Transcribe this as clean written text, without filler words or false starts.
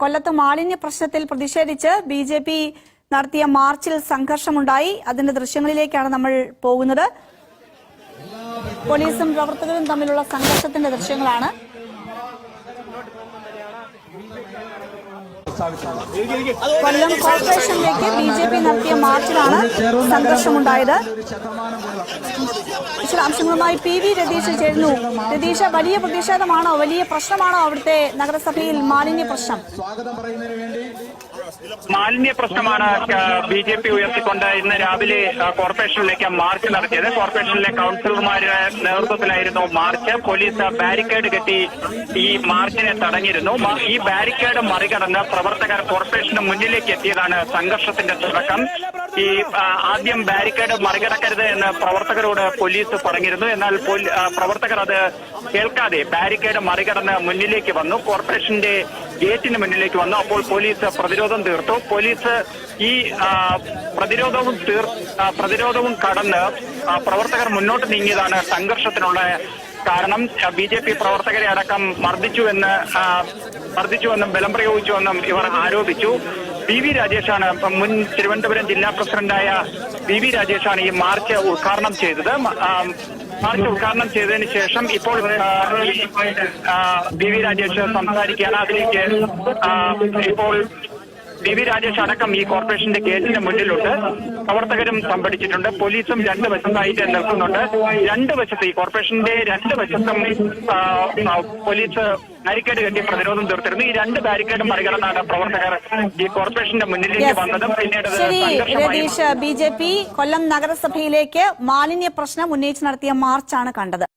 കൊല്ലത്ത് മാലിന്യ പ്രശ്നത്തിൽ പ്രതിഷേധിച്ച് ബിജെപി നടത്തിയ മാർച്ചിൽ സംഘർഷമുണ്ടായി. അതിന്റെ ദൃശ്യങ്ങളിലേക്കാണ് നമ്മൾ പോകുന്നത്. പോലീസും പ്രവർത്തകരും തമ്മിലുള്ള സംഘർഷത്തിന്റെ ദൃശ്യങ്ങളാണ്. കൊല്ലം കോർപ്പറേഷനിലേക്ക് ബിജെപി നടത്തിയ മാർച്ചിലാണ് സംഘർഷമുണ്ടായത്. വിശദാംശങ്ങളുമായി പി വി രതീഷ് ചേരുന്നു. രതീഷ്, വലിയ പ്രതിഷേധമാണോ, വലിയ പ്രശ്നമാണോ അവിടുത്തെ നഗരസഭയിൽ മാലിന്യ പ്രശ്നം? മാലിന്യ പ്രശ്നമാണ് ബിജെപി ഉയർത്തിക്കൊണ്ട് ഇന്ന് രാവിലെ കോർപ്പറേഷനിലേക്ക് മാർച്ച് നടത്തിയത്. കോർപ്പറേഷനിലെ കൌൺസിലർമാരുടെ നേതൃത്വത്തിലായിരുന്നു മാർച്ച്. പോലീസ് ബാരിക്കേഡ് കെട്ടി ഈ മാർച്ചിനെ തടഞ്ഞിരുന്നു. ഈ ബാരിക്കേഡ് മറികടന്ന് പ്രവർത്തകർ കോർപ്പറേഷന് മുന്നിലേക്ക് എത്തിയതാണ് സംഘർഷത്തിന്റെ തുടക്കം. ഈ ആദ്യം ബാരിക്കേഡ് മറികടക്കരുത് എന്ന് പ്രവർത്തകരോട് പോലീസ് പറഞ്ഞിരുന്നു. എന്നാൽ പ്രവർത്തകർ അത് കേൾക്കാതെ ബാരിക്കേഡ് മറികടന്ന് മുന്നിലേക്ക് വന്നു. കോർപ്പറേഷന്റെ ഗേറ്റിന് മുന്നിലേക്ക് വന്നു. അപ്പോൾ പോലീസ് പ്രതിരോധം തീർത്തു. പോലീസ് ഈ പ്രതിരോധവും കടന്ന് പ്രവർത്തകർ മുന്നോട്ട് നീങ്ങിയതാണ് സംഘർഷത്തിനുള്ള കാരണം. ബിജെപി പ്രവർത്തകരെ അടക്കം മർദ്ദിച്ചുവെന്നും ബലം പ്രയോഗിച്ചുവെന്നും ഇവർ ആരോപിച്ചു. പി വി രാജേഷാണ്, മുൻ തിരുവനന്തപുരം ജില്ലാ പ്രസിഡന്റായ പി വി രാജേഷാണ് ഈ മാർച്ച് ഉദ്ഘാടനം ചെയ്തത്. മാർച്ച് ഉദ്ഘാടനം ചെയ്തതിനു ശേഷം ഇപ്പോൾ പി വി രാജേഷ് സംസാരിക്കുകയാണ്. അതിലേക്ക് ഇപ്പോൾ പി വി രാജേഷ് അടക്കം ഈ കോർപ്പറേഷന്റെ ഗേറ്റിന് മുന്നിലുണ്ട്. പ്രവർത്തകരും സംഭടിച്ചിട്ടുണ്ട്. പോലീസും രണ്ട് വശത്തായിട്ട് നിൽക്കുന്നുണ്ട്. രണ്ട് വശത്ത്, ഈ കോർപ്പറേഷന്റെ രണ്ട് വശത്തും പോലീസ് ബാരിക്കേഡ് കെട്ടി പ്രതിരോധം തീർത്തിരുന്നു. ഈ രണ്ട് ബാരിക്കേഡും മറികടന്നാണ് പ്രവർത്തകർ ഈ കോർപ്പറേഷന്റെ മുന്നിലേക്ക് വന്നത്. പിന്നീട് രതീഷ്, ബിജെപി കൊല്ലം നഗരസഭയിലേക്ക് മാലിന്യ പ്രശ്നം ഉന്നയിച്ച് നടത്തിയ മാർച്ചാണ് കണ്ടത്.